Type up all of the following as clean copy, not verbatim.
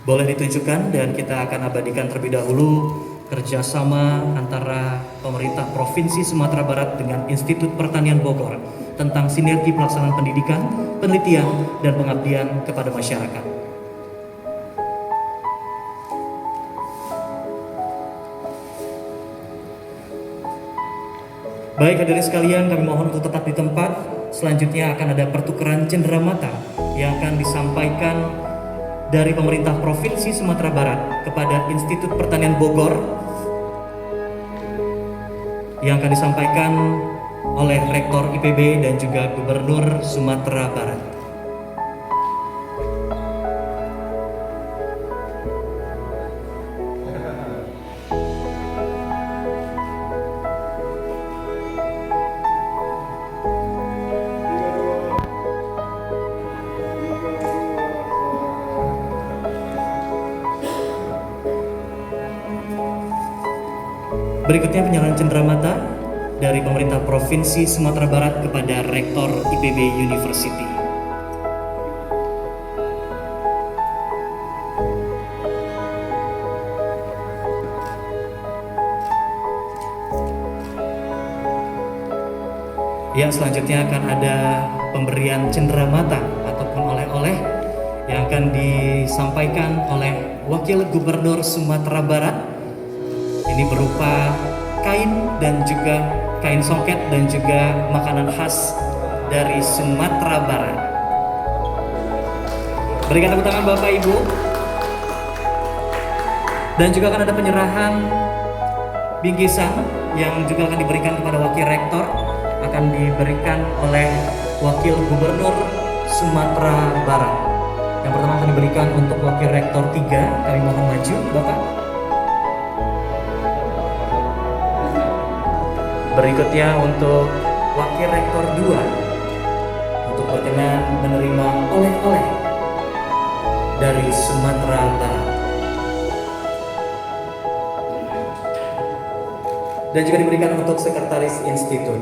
Boleh ditunjukkan dan kita akan abadikan terlebih dahulu kerjasama antara pemerintah Provinsi Sumatera Barat dengan Institut Pertanian Bogor tentang sinergi pelaksanaan pendidikan, penelitian, dan pengabdian kepada masyarakat. Baik hadirin sekalian, kami mohon untuk tetap di tempat. Selanjutnya akan ada pertukaran cenderamata yang akan disampaikan dari pemerintah Provinsi Sumatera Barat kepada Institut Pertanian Bogor yang akan disampaikan oleh Rektor IPB dan juga Gubernur Sumatera Barat. Berikutnya penyerahan cenderamata dari pemerintah Provinsi Sumatera Barat kepada Rektor IPB University. Yang selanjutnya akan ada pemberian cenderamata ataupun oleh-oleh yang akan disampaikan oleh Wakil Gubernur Sumatera Barat. Ini berupa kain dan juga kain songket dan juga makanan khas dari Sumatera Barat. Berikan tepuk tangan Bapak Ibu. Dan juga akan ada penyerahan bingkisan yang juga akan diberikan kepada Wakil Rektor, akan diberikan oleh Wakil Gubernur Sumatera Barat. Yang pertama akan diberikan untuk Wakil Rektor 3, kami mohon maju Bapak. Berikutnya untuk Wakil Rektor 2 untuk berkenan menerima oleh-oleh dari Sumatera Barat. Dan juga diberikan untuk Sekretaris Institut.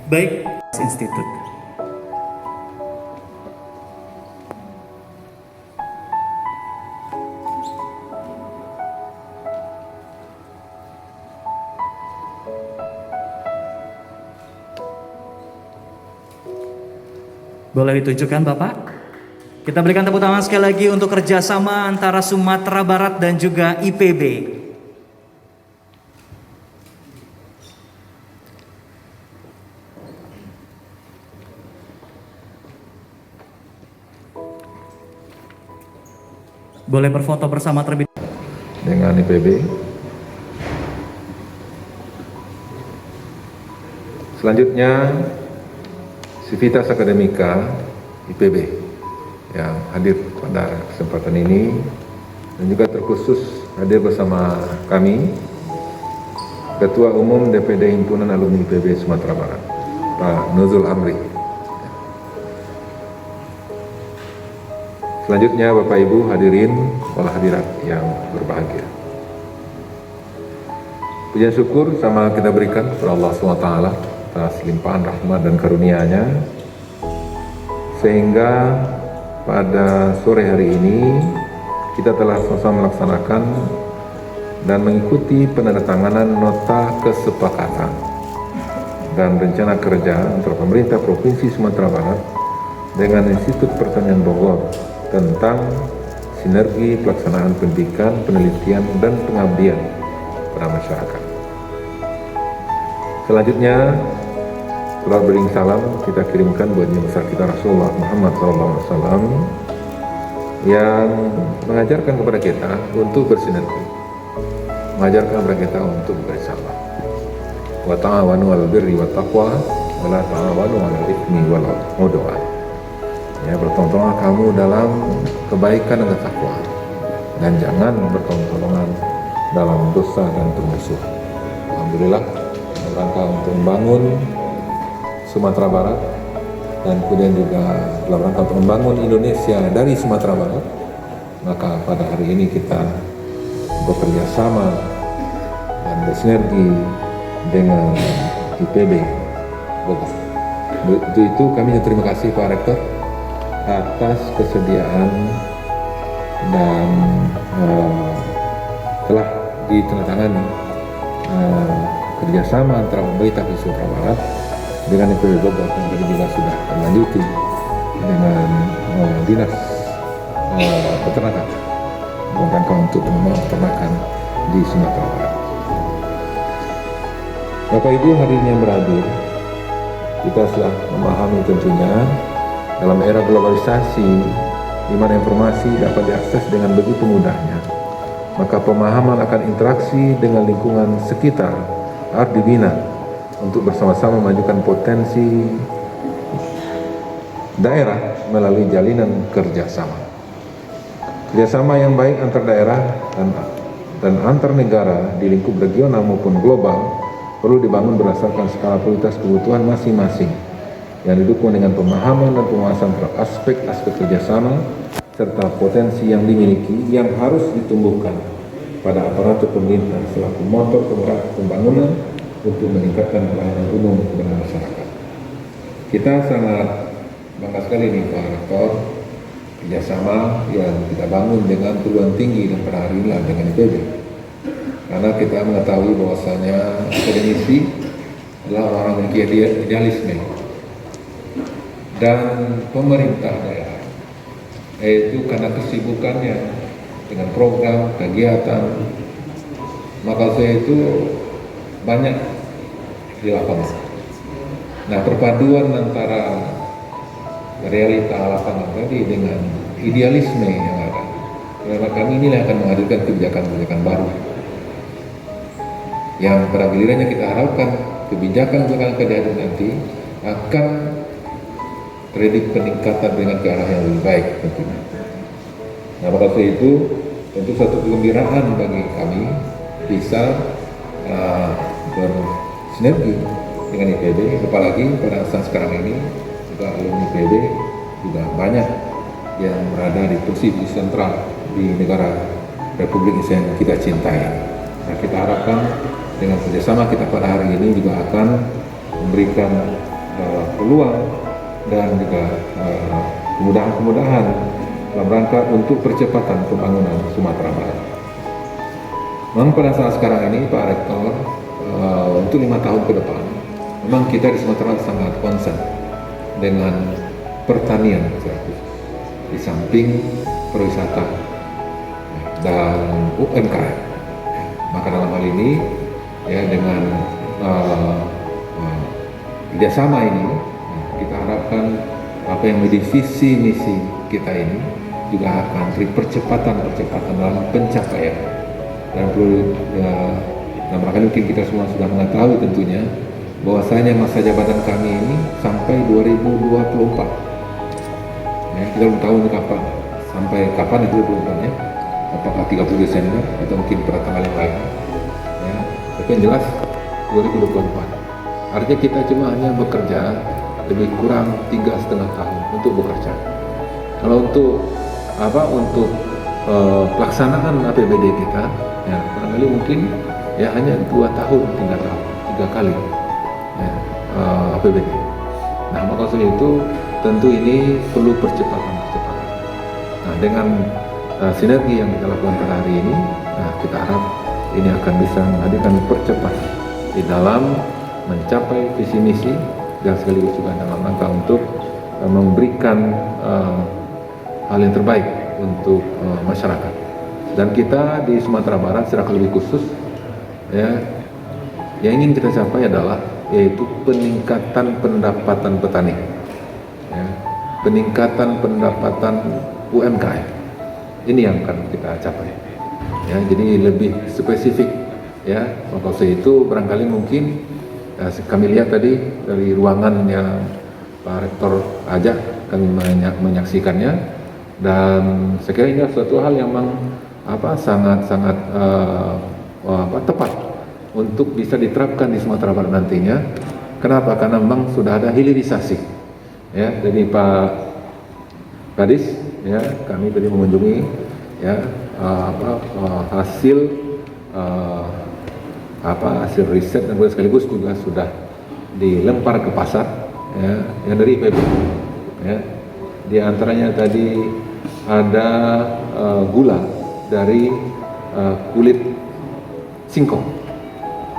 Baik, Institut. Boleh ditunjukkan Bapak? Kita berikan tepuk tangan sekali lagi untuk kerjasama antara Sumatera Barat dan juga IPB. Boleh berfoto bersama terlebih dengan IPB. Selanjutnya Civitas Akademika IPB yang hadir pada kesempatan ini dan juga terkhusus hadir bersama kami Ketua Umum DPD Himpunan Alumni IPB Sumatera Barat, Pak Nuzul Amri. Selanjutnya Bapak Ibu hadirin wal hadirat yang berbahagia. Puji syukur sama kita berikan kepada Allah SWT atas limpahan rahmat dan karunia-Nya sehingga pada sore hari ini kita telah selesai melaksanakan dan mengikuti penandatanganan nota kesepakatan dan rencana kerja antara pemerintah Provinsi Sumatera Barat dengan Institut Pertanian Bogor tentang sinergi pelaksanaan pendidikan, penelitian, dan pengabdian pada masyarakat. Selanjutnya, setelah bering salam, kita kirimkan buat Nabi besar kita Rasulullah Muhammad SAW yang mengajarkan kepada kita untuk bersinergi, mengajarkan kepada kita untuk bersama. Wa ta'awanu 'alal birri wat taqwa wa la ta'awanu 'alal itsmi wal 'udwan. Ya, bertolong-tolongan kamu dalam kebaikan dan ketakwaan, dan jangan bertolong-tolongan dalam dosa dan permusuh. Alhamdulillah, dalam rangka untuk membangun Sumatera Barat dan kemudian juga dalam rangka untuk membangun Indonesia dari Sumatera Barat, maka pada hari ini kita bekerja sama dan bersinergi dengan IPB Bogor. Untuk itu kami terima kasih Pak Rektor atas kesediaan dan telah ditandatangani kerjasama antara pemerintah di Sumatera Barat dengan IPB Bogor, yang tadi juga sudah terlanjuti dengan dinas peternakan dalam rangka untuk pengembangan peternakan di Sumatera Barat. Bapak Ibu hadirin yang berhadir, kita sudah memahami tentunya dalam era globalisasi di mana informasi dapat diakses dengan begitu mudahnya, maka pemahaman akan interaksi dengan lingkungan sekitar harus dibina untuk bersama-sama memajukan potensi daerah melalui jalinan kerjasama. Kerjasama yang baik antar daerah dan antar negara di lingkup regional maupun global perlu dibangun berdasarkan skala prioritas kebutuhan masing-masing yang didukung dengan pemahaman dan penguasaan terhadap aspek-aspek kerjasama serta potensi yang dimiliki yang harus ditumbuhkan pada aparatur pemerintah selaku motor pembangunan untuk meningkatkan pelayanan umum kepada masyarakat. Kita sangat bangga sekali nih Pak Rektor, kerjasama yang kita bangun dengan peluang tinggi dan pada hari ini dengan IPB. Karena kita mengetahui bahwasanya akademisi adalah orang yang idealisme dan pemerintah daerah, yaitu karena kesibukannya dengan program, kegiatan, maka saya itu banyak di lapangan. Nah, perpaduan antara realita lapangan tadi dengan idealisme yang ada, karena kami inilah yang akan menghadirkan kebijakan-kebijakan baru yang pada gilirannya kita harapkan kebijakan-kebijakan kedepan nanti akan terjadi peningkatan dengan ke arah yang lebih baik tentunya. Nah, maka itu tentu satu kegembiraan bagi kami bisa bersinergi dengan IPB, apalagi pada saat sekarang ini juga alumni IPB juga banyak yang berada di posisi sentral di negara Republik Indonesia yang kita cintai. Nah, kita harapkan dengan kerjasama kita pada hari ini juga akan memberikan peluang dan juga kemudahan-kemudahan dalam rangka untuk percepatan pembangunan Sumatera Barat. Memang pada saat sekarang ini Pak Rektor, untuk 5 tahun ke depan, memang kita di Sumatera sangat concern dengan pertanian di samping pariwisata dan UMKM. Maka dalam hal ini ya dengan kerjasama ini kita harapkan apa yang menjadi visi misi kita ini juga akan beri percepatan dalam pencapaian. Dan perlu dalam rangka mungkin kita semua sudah mengetahui tentunya bahwasanya masa jabatan kami ini sampai 2024. Ya, kita belum tahu kapan, sampai kapan itu 2024 ya. Apakah 30 Desember atau mungkin pada tanggal yang lain. Ya, tapi yang jelas 2024. Artinya kita cuma hanya bekerja lebih kurang 3,5 tahun untuk bekerja. Kalau untuk pelaksanaan APBD kita, ya barangkali mungkin ya hanya 2 tahun, 3 tahun, 3 kali ya, APBD. Nah, maka soal itu tentu ini perlu percepatan. Nah, dengan sinergi yang kita lakukan pada hari ini, nah kita harap ini akan bisa menghadirkan percepatan di dalam mencapai visi misi dan sekaligus juga dalam rangka untuk memberikan hal yang terbaik untuk masyarakat. Dan kita di Sumatera Barat secara lebih khusus ya, yang ingin kita capai adalah yaitu peningkatan pendapatan petani, ya, peningkatan pendapatan UMKM. Ini yang akan kita capai. Ya, jadi lebih spesifik ya. Maka itu barangkali mungkin kami lihat tadi dari ruangan yang Pak Rektor ajak kami menyaksikannya, dan saya kira ini suatu hal yang memang sangat tepat untuk bisa diterapkan di Sumatera Barat nantinya. Kenapa? Karena memang sudah ada hilirisasi ya dari Pak Kadis ya, kami tadi mengunjungi ya hasil riset dan sekaligus juga sudah dilempar ke pasar, ya, yang dari IPB. Ya. Di antaranya tadi ada gula dari kulit singkong.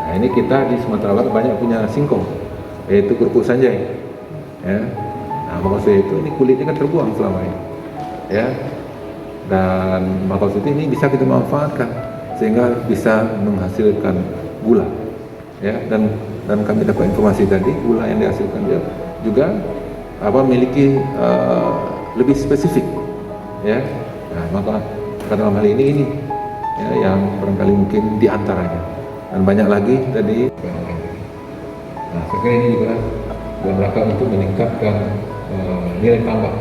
Nah, ini kita di Sumatera Barat banyak punya singkong, yaitu kerupuk sanjai. Ya. Nah, maksudnya itu ini kulitnya kan terbuang selama ini. Ya. Dan maksudnya ini bisa kita manfaatkan sehingga bisa menghasilkan gula. Ya, dan kami dapat informasi tadi gula yang dihasilkan dia juga memiliki lebih spesifik, ya. Nah, maka dalam hal ini ya, yang barangkali mungkin diantaranya, dan banyak lagi tadi. Nah, saya kira ini juga dalam rangka untuk meningkatkan nilai tambah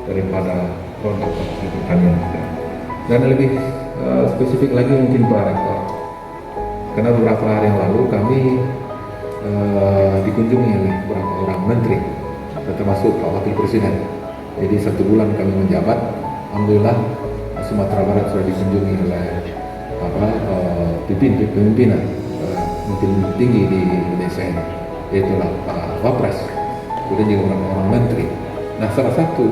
daripada produk pertanian kita. Dan lebih spesifik lagi mungkin Pak Rektor, karena beberapa hari yang lalu kami dikunjungi oleh beberapa orang menteri, termasuk Pak Wakil Presiden. Jadi 1 bulan kami menjabat, alhamdulillah Sumatera Barat sudah dikunjungi oleh pimpinan menteri tinggi di Indonesia ini, yaitu Pak Wapres, kemudian juga orang menteri. Nah, salah satu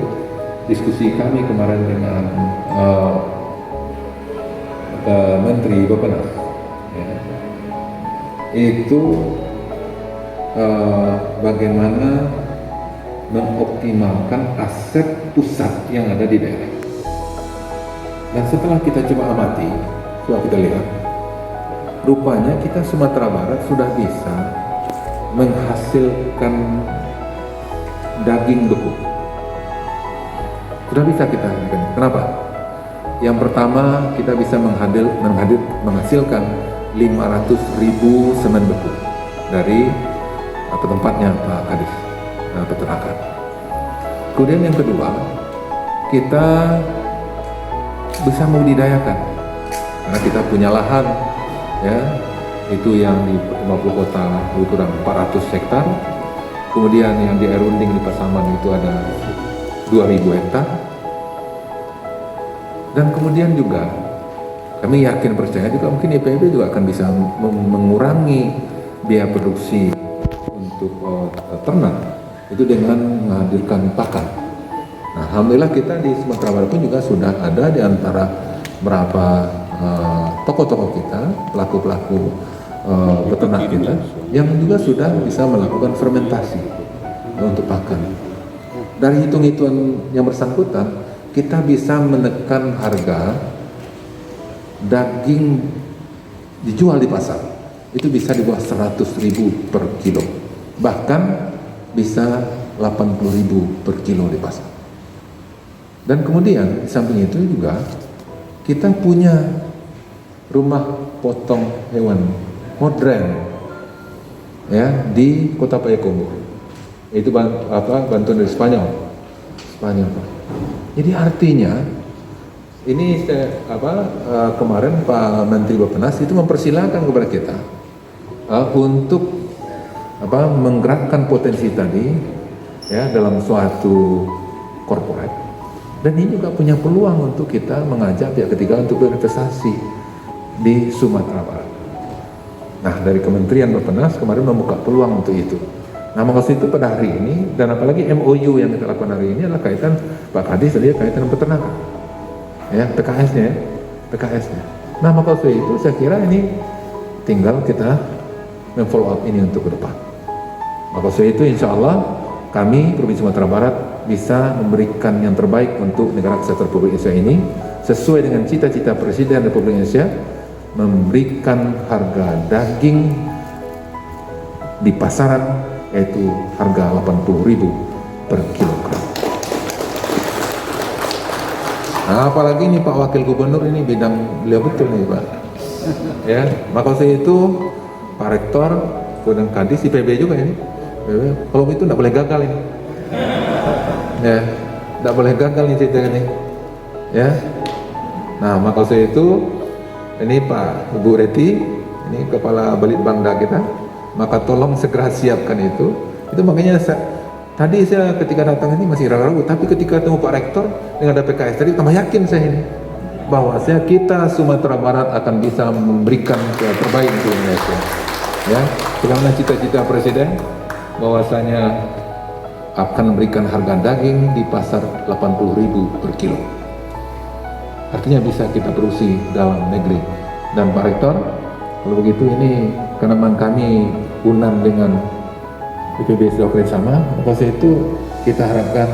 diskusi kami kemarin dengan Menteri Bappenas, ya, itu bagaimana mengoptimalkan aset pusat yang ada di daerah. Dan setelah kita coba amati, coba kita lihat, rupanya kita Sumatera Barat sudah bisa menghasilkan daging beku. Sudah bisa kita hasilkan. Kenapa? Yang pertama, kita bisa menghasilkan 500.000 semen beku dari tempatnya Pak Kadis peternakan. Kemudian yang kedua, kita bisa membudidayakan karena kita punya lahan, ya, itu yang di 50 kota lebih kurang 400 hektar. Kemudian yang di Erunding di Pasaman itu ada 2.000 hektar. Dan kemudian juga kami yakin percaya juga mungkin IPB juga akan bisa mengurangi biaya produksi untuk ternak itu dengan menghadirkan pakan. Nah, alhamdulillah kita di Sumatera Barat pun juga sudah ada di antara beberapa tokoh-tokoh kita, pelaku-pelaku peternak kita yang juga sudah bisa melakukan fermentasi untuk pakan. Dari hitung-hitungan yang bersangkutan, kita bisa menekan harga daging dijual di pasar itu bisa di bawah 100.000 per kilo, bahkan bisa 80.000 per kilo di pasar. Dan kemudian di samping itu juga kita punya rumah potong hewan modern, ya, di Kota Payakumbuh. Itu bantuan dari Spanyol. Jadi artinya ini kemarin Pak Menteri Bappenas itu mempersilahkan kepada kita untuk menggerakkan potensi tadi, ya, dalam suatu korporat. Dan ini juga punya peluang untuk kita mengajak pihak ketiga untuk berinvestasi di Sumatera Barat. Nah, dari Kementerian Bappenas kemarin membuka peluang untuk itu. Nah, maksud itu pada hari ini, dan apalagi MOU yang kita lakukan hari ini adalah kaitan Pak Kadis tadi kaitan dengan peternakan, ya, PKS-nya. Nah, maksud itu saya kira ini tinggal kita memfollow up ini untuk ke depan. Maksud itu insya Allah kami Provinsi Sumatera Barat bisa memberikan yang terbaik untuk negara kesatuan Republik Indonesia ini sesuai dengan cita-cita Presiden Republik Indonesia, memberikan harga daging di pasaran yaitu harga 80.000 per kilogram. Nah, apalagi ini Pak Wakil Gubernur ini bidang beliau betul nih Pak. Ya, maksud itu Pak Rektor, kemudian Kadis, IPB juga ini. Kalau itu tidak boleh gagal ini. Ya, tidak boleh gagal nih cerita ini. Ya. Nah, maksud itu ini Pak Ibu Reti, ini Kepala Balitbangda kita, maka tolong segera siapkan itu. Itu makanya tadi saya ketika datang ini masih ragu-ragu, tapi ketika ketemu Pak Rektor dengan ada PKS tadi tambah yakin saya ini bahwa kita Sumatera Barat akan bisa memberikan yang terbaik untuk Indonesia. Ya, bagaimana cita-cita Presiden bahwasanya akan memberikan harga daging di pasar 80.000 per kilo. Artinya bisa kita produksi dalam negeri. Dan Pak Rektor, kalau begitu ini karena memang kami UNAM dengan IPB sudah kerjasama, maka itu kita harapkan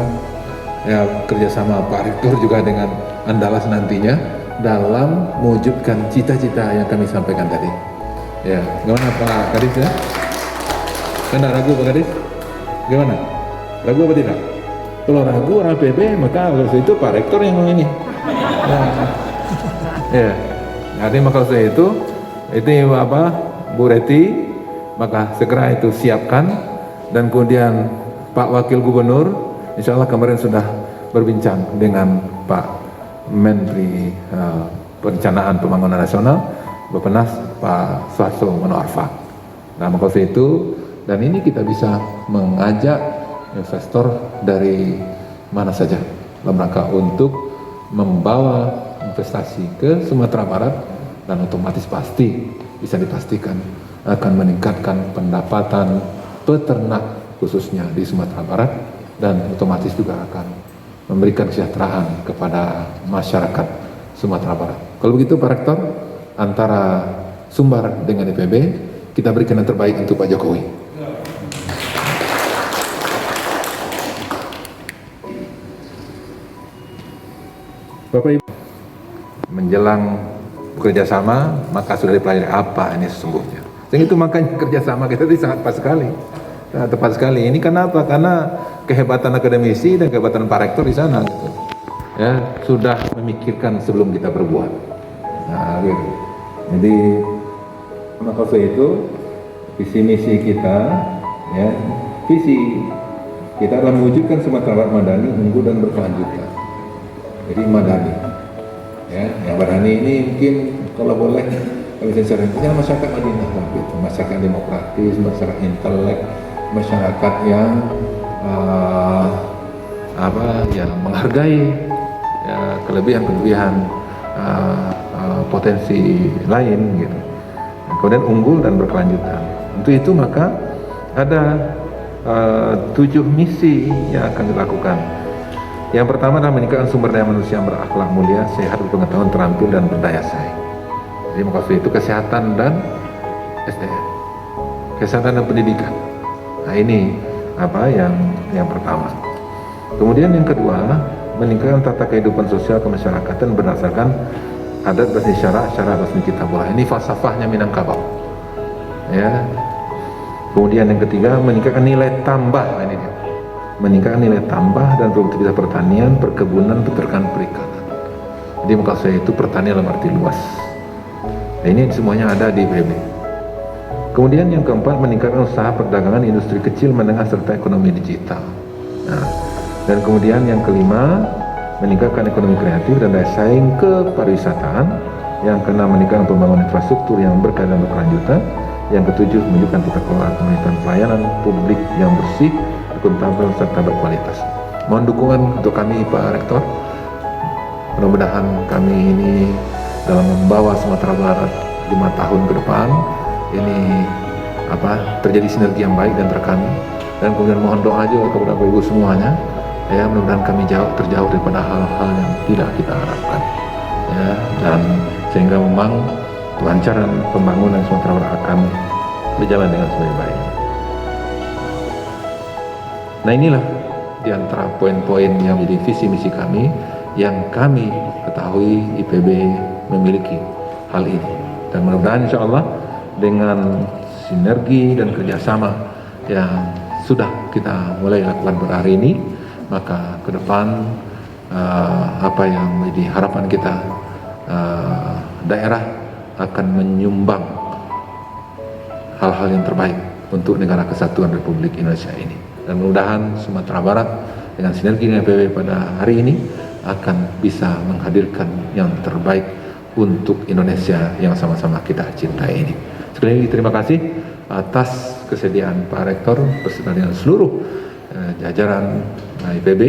ya kerjasama Pak Rektor juga dengan Andalas nantinya dalam mewujudkan cita-cita yang kami sampaikan tadi. Ya, gimana Pak Kadis ya? Kan ragu Pak Kadis? Gimana? Ragu apa tidak? Kalau ragu orang PB maka waktu itu Pak Rektor yang ini. Ya, jadi maka itu apa Bu Reti maka segera itu siapkan, dan kemudian Pak Wakil Gubernur insya Allah kemarin sudah berbincang dengan Pak Menteri Perencanaan Pembangunan Nasional Bappenas Pak Suharto Monoarfa. Nah maka itu, dan ini kita bisa mengajak investor dari mana saja dalam rangka untuk membawa investasi ke Sumatera Barat, dan otomatis pasti bisa dipastikan akan meningkatkan pendapatan peternak khususnya di Sumatera Barat, dan otomatis juga akan memberikan kesejahteraan kepada masyarakat Sumatera Barat. Kalau begitu Pak Rektor, antara Sumbar dengan IPB kita berikan yang terbaik untuk Pak Jokowi. Bapak Ibu, menjelang bekerjasama maka sudah dipelajari apa ini sesungguhnya. Sehingga itu makanya kerjasama kita itu sangat pas sekali, sangat tepat sekali. Ini kenapa? Karena kehebatan akademisi dan kehebatan Pak Rektor di sana, gitu. Ya sudah memikirkan sebelum kita berbuat. Nah, gitu. Jadi maka itu visi misi kita, ya visi kita adalah mewujudkan Sumatera Barat madani, unggul dan berkelanjutan. Jadi madani, ya yang madani ini mungkin kalau boleh kalau saya sarankan masyarakat Madinah lah, gitu. Masyarakat demokratis, masyarakat intelek, masyarakat yang yang menghargai ya, kelebihan potensi lain, gitu. Kemudian unggul dan berkelanjutan. Untuk itu maka ada 7 misi yang akan dilakukan. Yang pertama adalah meningkatkan sumber daya manusia yang berakhlak mulia, sehat, berpengetahuan, terampil, dan berdaya saing. Jadi maksud itu kesehatan dan SDM, kesehatan dan pendidikan. Nah ini apa yang pertama. Kemudian yang kedua, meningkatkan tata kehidupan sosial kemasyarakatan berdasarkan adat dan syarat resmi kitabullah. Ini falsafahnya Minangkabau. Ya. Kemudian yang ketiga, meningkatkan nilai tambah. Nah, ini dia. Meningkatkan nilai tambah dan produktivitas pertanian, perkebunan, peternakan, perikanan. Jadi maksud saya itu pertanian dalam arti luas. Nah, ini semuanya ada di PB. Kemudian yang keempat, meningkatkan usaha perdagangan industri kecil menengah serta ekonomi digital. Nah, dan kemudian yang kelima, meningkatkan ekonomi kreatif dan daya saing kepariwisataan. Yang keenam, meningkatkan pembangunan infrastruktur yang berkelanjutan dan berkelanjutan. Yang ketujuh, menunjukkan tata kelola pemerintahan pelayanan publik yang bersih, akuntabel serta berkualitas. Mohon dukungan untuk kami Pak Rektor. Mudah-mudahan kami ini dalam membawa Sumatera Barat 5 tahun ke depan ini terjadi sinergi yang baik dan terkami. Dan kemudian mohon doa juga kepada Bapak Ibu semuanya, ya mudah-mudahan kami terjauh daripada hal-hal yang tidak kita harapkan, ya, dan sehingga memang kelancaran pembangunan Sumatera Barat akan berjalan dengan sebaik-baik. Nah inilah di antara poin-poin yang menjadi visi misi kami yang kami ketahui IPB memiliki hal ini, dan mudah-mudahan insya Allah dengan sinergi dan kerjasama yang sudah kita mulai lakukan pada hari ini, maka ke depan apa yang menjadi harapan kita, daerah akan menyumbang hal-hal yang terbaik untuk negara kesatuan Republik Indonesia ini. Dan mudah-mudahan Sumatera Barat dengan sinergi dengan PB pada hari ini akan bisa menghadirkan yang terbaik untuk Indonesia yang sama-sama kita cintai ini. Sekali lagi terima kasih atas kesediaan Pak Rektor beserta dengan seluruh jajaran IPB,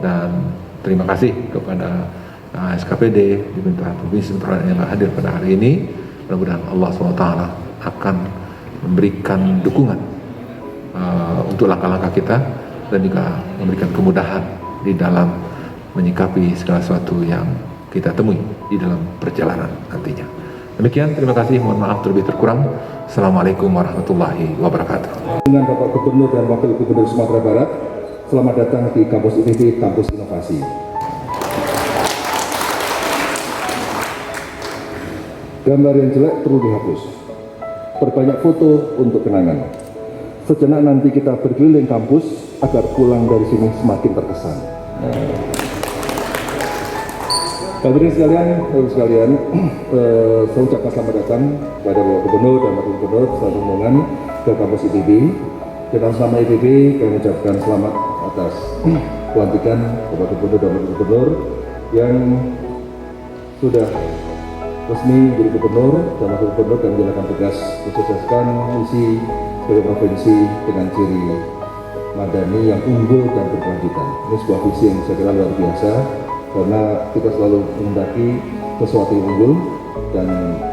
dan terima kasih kepada SKPD di pemerintahan Provinsi Sumatera Barat yang hadir pada hari ini. Mudah-mudahan Allah SWT akan memberikan dukungan untuk langkah-langkah kita dan juga memberikan kemudahan di dalam menyikapi segala sesuatu yang kita temui di dalam perjalanan nantinya. Demikian, terima kasih, mohon maaf terlebih terkurang. Assalamualaikum warahmatullahi wabarakatuh. Dengan Bapak Gubernur dan Wakil Gubernur Sumatera Barat, selamat datang di Kampus ITB, Kampus Inovasi. Gambar yang jelek perlu dihapus. Perbanyak foto untuk kenangan. Sejenak nanti kita berkeliling kampus agar pulang dari sini semakin terkesan. Hadirin sekalian, saya ucapkan selamat datang kepada Bapak Gubernur dan Wakil Gubernur serta rombongan ke kampus ITB. Dan atas nama ITB kami mengucapkan selamat atas pelantikan Bapak Gubernur dan Wakil Gubernur yang sudah resmi menjadi Gubernur dan Wakil Gubernur dan menjalankan tugas mensukseskan misi sebagai provinsi dengan ciri madani yang unggul dan berkelanjutan. Ini sebuah visi yang saya kira luar biasa, karena kita selalu menghendaki sesuatu yang unggul dan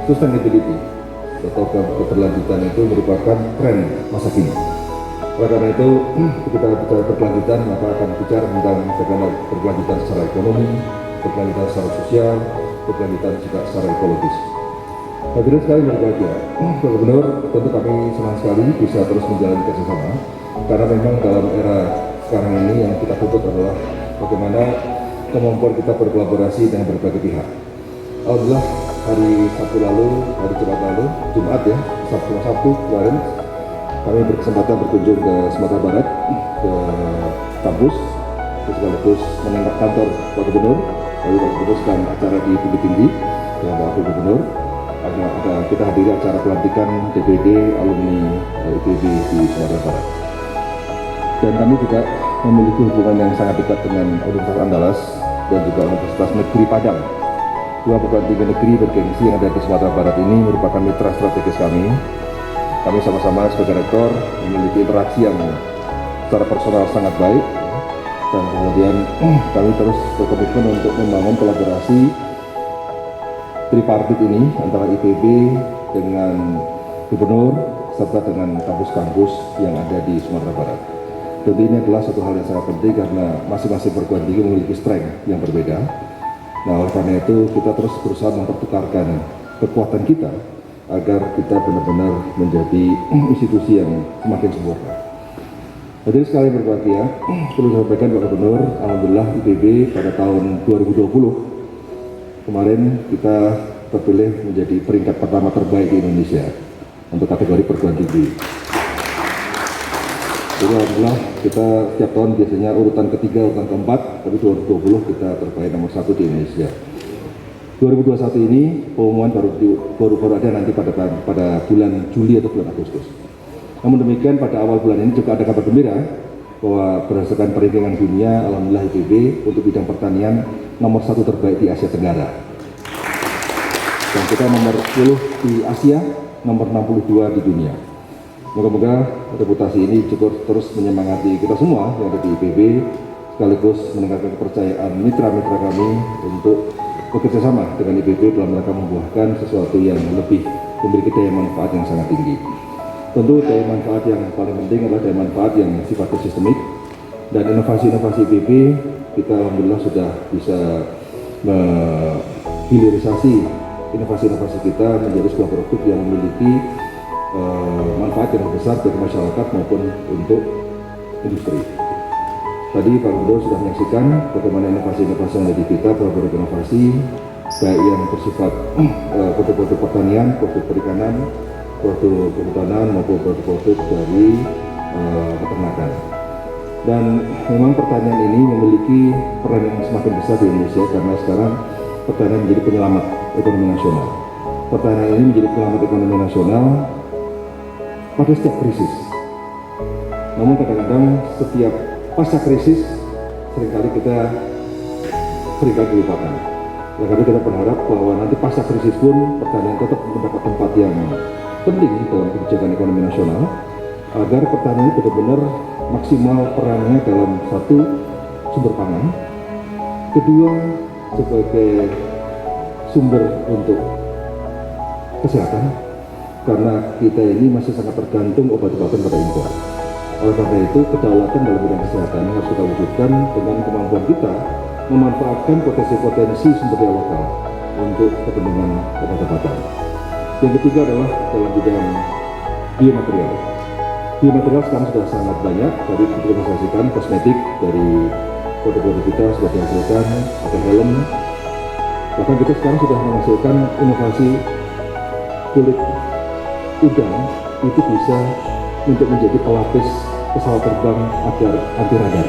sustainability atau keberlanjutan itu merupakan tren masa kini. Oleh karena itu, kita bicara berkelanjutan, maka akan bicara tentang bagaimana berkelanjutan secara ekonomi, berkelanjutan secara sosial, berkelanjutan juga secara ekologis. Hadirin sekali berbahagia, Pak Gubernur, tentu kami senang sekali bisa terus menjalani kerjasama, karena memang dalam era sekarang ini yang kita tuntut adalah bagaimana kemampuan kita berkolaborasi dengan berbagai pihak. Alhamdulillah hari Sabtu lalu, hari Jumat lalu, Jumat ya, Sabtu kemarin, kami berkesempatan berkunjung ke Sumatera Barat, ke kampus, sekaligus menengok kantor Pak Gubernur. Lalu Pak Gubernur sedang acara di Bukit Tinggi dengan Pak Wakil Gubernur. Kita hadiri acara pelantikan DPD alumni ITB di Sumatera Barat. Dan kami juga memiliki hubungan yang sangat dekat dengan Universitas Andalas dan juga Universitas Negeri Padang. Dua perguruan tinggi negeri bergengsi yang ada di Sumatera Barat ini merupakan mitra strategis kami. Kami sama-sama sebagai rektor memiliki interaksi yang secara personal sangat baik, dan kemudian kami terus berkomitmen untuk membangun kolaborasi tripartit ini antara ITB dengan gubernur serta dengan kampus-kampus yang ada di Sumatera Barat. Tentu ini adalah satu hal yang sangat penting karena masing-masing perguruan tinggi memiliki strength yang berbeda. Nah, oleh karena itu kita terus berusaha mempertukarkan kekuatan kita agar kita benar-benar menjadi institusi yang semakin sempurna. Jadi sekali berbahagia, perlu saya sampaikan Pak Gubernur, alhamdulillah ITB pada tahun 2020 kemarin kita terpilih menjadi peringkat pertama terbaik di Indonesia untuk kategori perguruan tinggi. Jadi alhamdulillah kita setiap tahun biasanya urutan ketiga, urutan keempat, tapi 2020 kita terbaik nomor 1 di Indonesia. 2021 ini pengumuman baru ada nanti pada bulan Juli atau bulan Agustus. Namun demikian pada awal bulan ini juga ada kabar gembira bahwa berdasarkan peringkat dunia, alhamdulillah ITB untuk bidang pertanian nomor 1 terbaik di Asia Tenggara. Dan kita nomor 10 di Asia, nomor 62 di dunia. Moga-moga reputasi ini cukup terus menyemangati kita semua yang ada di ITB, sekaligus meningkatkan kepercayaan mitra-mitra kami untuk bekerja sama dengan ITB dalam rangka membuahkan sesuatu yang lebih memiliki daya manfaat yang sangat tinggi. Tentu daya manfaat yang paling penting adalah daya manfaat yang sifatnya sistemik, dan inovasi-inovasi ITB kita alhamdulillah sudah bisa menghilirisasi inovasi-inovasi kita menjadi sebuah produk yang memiliki manfaat yang besar bagi masyarakat maupun untuk industri. Tadi Pak Gubernur sudah menyaksikan bagaimana inovasi-inovasi yang ada di kita, produk inovasi baik yang bersifat produk-produk pertanian, produk perikanan, produk kehutanan maupun produk-produk dari peternakan. Dan memang pertanian ini memiliki peran yang semakin besar di Indonesia karena sekarang pertanian menjadi penyelamat ekonomi nasional. Pertanian ini menjadi penyelamat ekonomi nasional pada setiap krisis. Namun kadang-kadang setiap pasca krisis seringkali dilupakan. Oleh karena kita berharap bahwa nanti pasca krisis pun pertanian tetap mendapat tempat yang penting dalam kebijakan ekonomi nasional, agar pertanian benar-benar maksimal perannya dalam satu, sumber pangan, kedua sebagai sumber untuk kesehatan, karena kita ini masih sangat tergantung obat-obatan pada impor. Oleh karena itu, kedaulatan dalam bidang kesehatan harus kita wujudkan dengan kemampuan kita memanfaatkan potensi-potensi sumber daya lokal untuk kepentingan obat-obatan. Yang ketiga adalah dalam bidang biomaterial. Biomaterial sekarang sudah sangat banyak, tadi kita saksikan kosmetik dari produk-produk kita sudah dihasilkan, ada helm, bahkan kita sekarang sudah menghasilkan inovasi kulit udang itu bisa untuk menjadi pelapis pesawat terbang agar anti radar.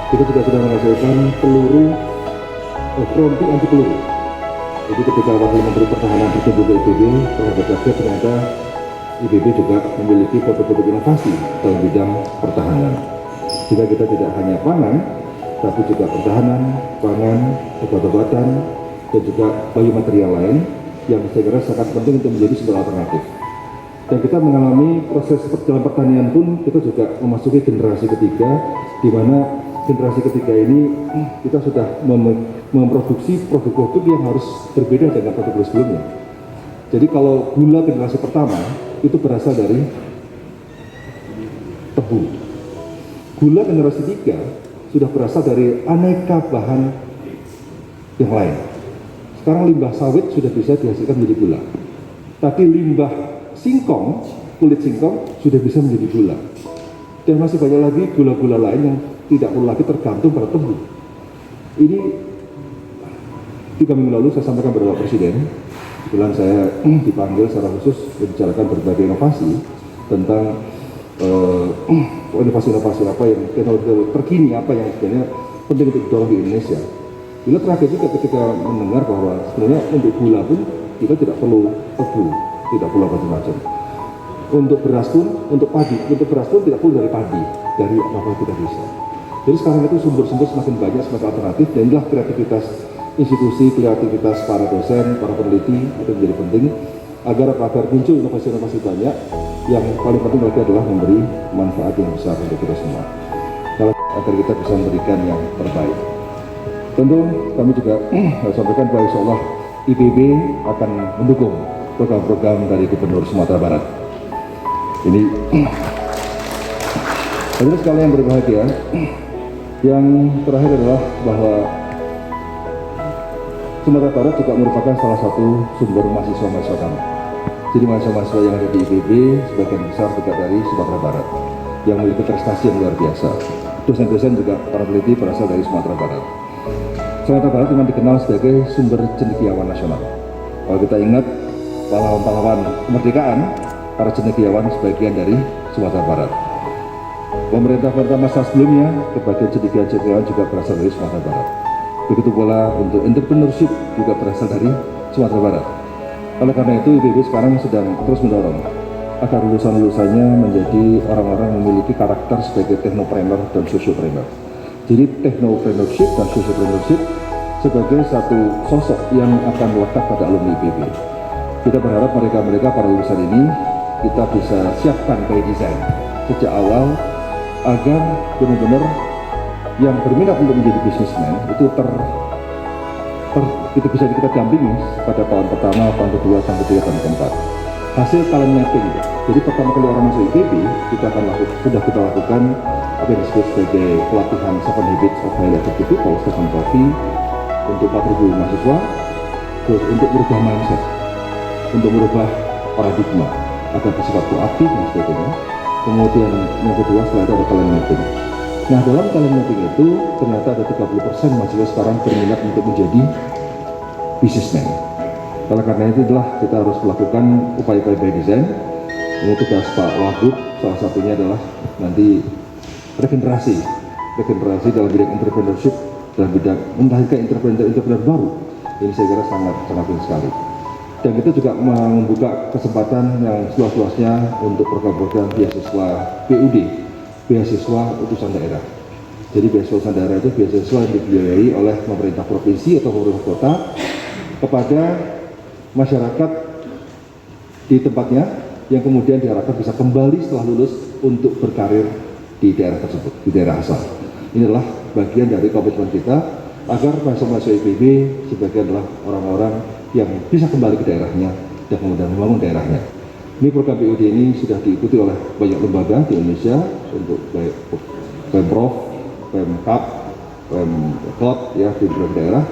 Kita juga sudah menghasilkan peluru fronti anti peluru. Jadi ketika Wakil Menteri Pertahanan berkunjung ke IPB, terhadap ternyata IPB juga memiliki produk-produk inovasi dalam bidang pertahanan. Jika kita tidak hanya pangan, tapi juga pertahanan, pangan, obat-obatan, dan juga biomaterial lain yang saya kira sangat penting untuk menjadi sumber alternatif. Dan kita mengalami proses dalam pertanian pun kita juga memasuki generasi ketiga, di mana generasi ketiga ini kita sudah memproduksi produk-produk yang harus berbeda dengan produk sebelumnya. Jadi kalau gula generasi pertama itu berasal dari tebu. Gula generasi 3 sudah berasal dari aneka bahan yang lain. Sekarang limbah sawit sudah bisa dihasilkan menjadi gula. Tapi limbah singkong, kulit singkong sudah bisa menjadi gula. Dan masih banyak lagi gula-gula lain yang tidak perlu lagi tergantung pada tebu. Ini 3 minggu lalu saya sampaikan kepada Bapak Presiden. Kebetulan saya dipanggil secara khusus membicarakan berbagai inovasi tentang inovasi-inovasi apa yang teknologi terkini apa yang sebenarnya penting untuk didorong di Indonesia. Bila terakhir juga ketika mendengar bahwa sebenarnya untuk gula pun kita tidak perlu tebu, tidak perlu macam-macam. Untuk beras pun, untuk beras pun tidak perlu dari padi, dari apa kita bisa. Jadi sekarang itu sumber-sumber semakin banyak, semakin alternatif, dan inilah kreativitas institusi, kreativitas para dosen, para peneliti itu menjadi penting agar muncul inovasi-inovasi banyak. Yang paling penting lagi adalah memberi manfaat yang besar untuk kita semua, agar kita bisa memberikan yang terbaik. Tentu kami juga sampaikan bahwa insya Allah IPB akan mendukung program-program dari Gubernur Sumatera Barat. Ini hadirin sekalian yang berbahagia. Yang terakhir adalah bahwa Sumatera Barat juga merupakan salah satu sumber mahasiswa-mahasiswa kami. Jadi mahasiswa-mahasiswa yang ada di IPB sebagian besar juga dari Sumatera Barat yang memiliki prestasi yang luar biasa. Dosen-dosen juga para peneliti berasal dari Sumatera Barat. Sumatera Barat memang dikenal sebagai sumber cendekiawan nasional. Kalau kita ingat pahlawan-pahlawan kemerdekaan, para cendekiawan sebagian dari Sumatera Barat. Pemerintah-pemerintah masa sebelumnya, kebagian cendekiawan juga berasal dari Sumatera Barat. Begitu pula untuk entrepreneurship juga berasal dari Sumatera Barat. Oleh karena itu IPB sekarang sedang terus mendorong agar lulusan-lulusannya menjadi orang-orang yang memiliki karakter sebagai technopreneur dan sociopreneur. Jadi technopreneurship dan sociopreneurship sebagai satu sosok yang akan melekat pada alumni IPB. Kita berharap mereka para lulusan ini kita bisa siapkan by design sejak awal agar benar-benar yang berminat untuk menjadi businessman itu itu bisa kita dampingi pada tahun pertama, tahun kedua, tahun ketiga, tahun keempat. Hasil talent mapping. Jadi pertama kali orang masuk IPB sudah kita lakukan apa yang disebut sebagai pelatihan 7 Habits of Highly Effective People, Stephen Covey, untuk 4.000 mahasiswa, terus untuk merubah mindset, untuk merubah paradigma agar bersifat proaktif dan sebagainya. Kemudian yang kedua setelah itu ada talent mapping. Nah dalam talent mapping itu ternyata ada 30% mahasiswa sekarang berminat untuk menjadi businessman. Oleh karena itu adalah kita harus melakukan upaya-upaya by design. Ini tugas Pak Wagub, salah satunya adalah nanti regenerasi dalam bidang entrepreneurship, dalam bidang melahirkan entrepreneur baru. Ini saya kira sangat penting sekali. Dan kita juga membuka kesempatan yang seluas-luasnya untuk program-program beasiswa PUD, beasiswa utusan daerah. Jadi beasiswa utusan daerah itu beasiswa yang dibiayai oleh pemerintah provinsi atau pemerintah kota kepada masyarakat di tempatnya yang kemudian diharapkan bisa kembali setelah lulus untuk berkarir di daerah tersebut, di daerah asal. Ini adalah bagian dari komitmen kita agar mahasiswa IPB sebagian adalah orang-orang yang bisa kembali ke daerahnya dan kemudian membangun daerahnya. Ini program PUD ini sudah diikuti oleh banyak lembaga di Indonesia, untuk baik Pemprov, Pemkab, Pemkot ya di beberapa daerah,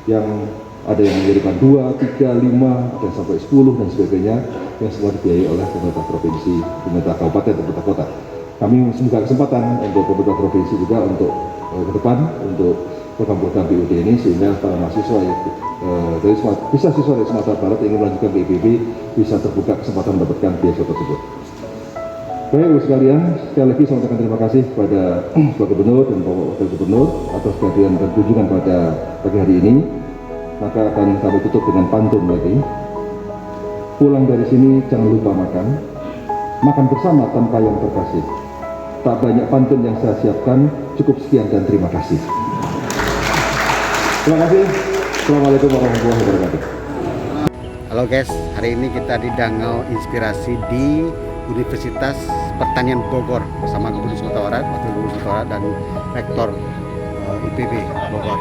yang ada yang menyediakan 2, 3, 5, ada sampai 10 dan sebagainya, yang semua dibiayai oleh pemerintah provinsi, pemerintah kabupaten, pemerintah kota. Kami membuka kesempatan untuk pemerintah provinsi juga untuk ke depan untuk program-program PUD ini, sehingga para mahasiswa siswa dari Sumatera Barat yang ingin melanjutkan ke IPB bisa terbuka kesempatan mendapatkan beasiswa tersebut. Baik, Ibu sekalian, sekali lagi saya ucapkan terima kasih kepada Bapak Gubernur dan Bapak Wakil Gubernur atas kehadiran dan kunjungan pada pagi hari ini. Maka akan kami tutup dengan pantun lagi. Pulang dari sini jangan lupa makan, makan bersama tanpa yang terkasih. Tak banyak pantun yang saya siapkan, cukup sekian dan terima kasih. Terima kasih. Assalamualaikum warahmatullahi wabarakatuh. Halo guys, hari ini kita di Danau Inspirasi di Universitas Pertanian Bogor bersama Gubernur Sumatera Barat, Wakil Gubernur Sumatera Barat, dan Rektor IPB Bogor.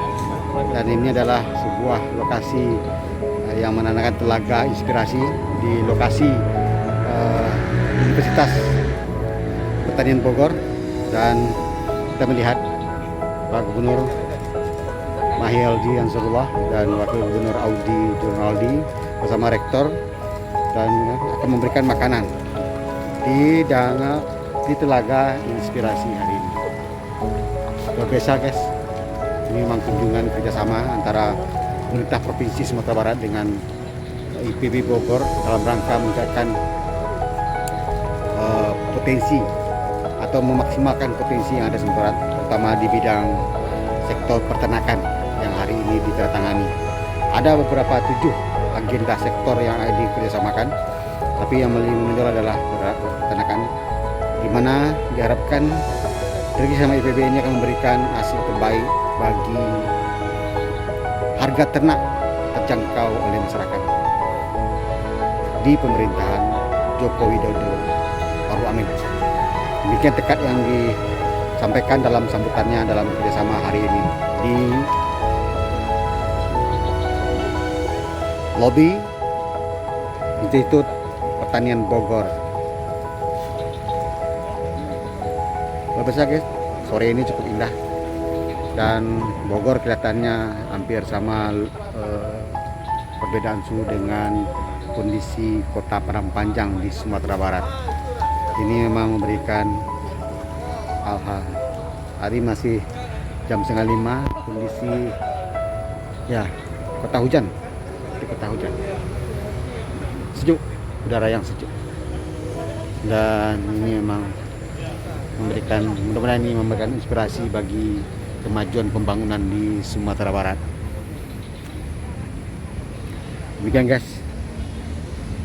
Dan ini adalah sebuah lokasi yang menandakan telaga inspirasi di lokasi Universitas Pertanian Bogor, dan kita melihat Pak Gubernur Mahyaldi Ansarullah dan Wakil Gubernur Audi Jurnaldi bersama Rektor, dan akan memberikan makanan di telaga inspirasi hari ini. Luar biasa guys, ini memang kunjungan kerjasama antara pemerintah Provinsi Sumatera Barat dengan IPB Bogor dalam rangka meningkatkan potensi atau memaksimalkan potensi yang ada di Sumatera Barat, terutama di bidang sektor peternakan yang hari ini ditandatangani. Ada beberapa 7 agenda sektor yang dikerjasamakan, tapi yang paling menonjol adalah peternakan, di mana diharapkan kerjasama IPB ini akan memberikan hasil terbaik bagi harga ternak terjangkau oleh masyarakat di pemerintahan Joko Widodo Maruf Amin. Demikian tekad yang disampaikan dalam sambutannya dalam kerjasama hari ini di lobi Institut Pertanian Bogor. Luar biasa guys, sore ini cukup indah dan Bogor kelihatannya hampir sama perbedaan suhu dengan kondisi kota Padang Panjang di Sumatera Barat. Ini memang memberikan hari masih jam 4:30, kondisi ya kota hujan, sejuk, udara yang sejuk, dan ini memang memberikan, mudah-mudahan ini memberikan inspirasi bagi kemajuan pembangunan di Sumatera Barat. Demikian guys,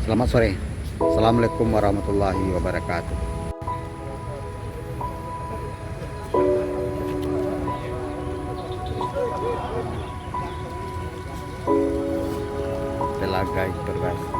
selamat sore. Assalamualaikum warahmatullahi wabarakatuh. Telaga Inspirasi.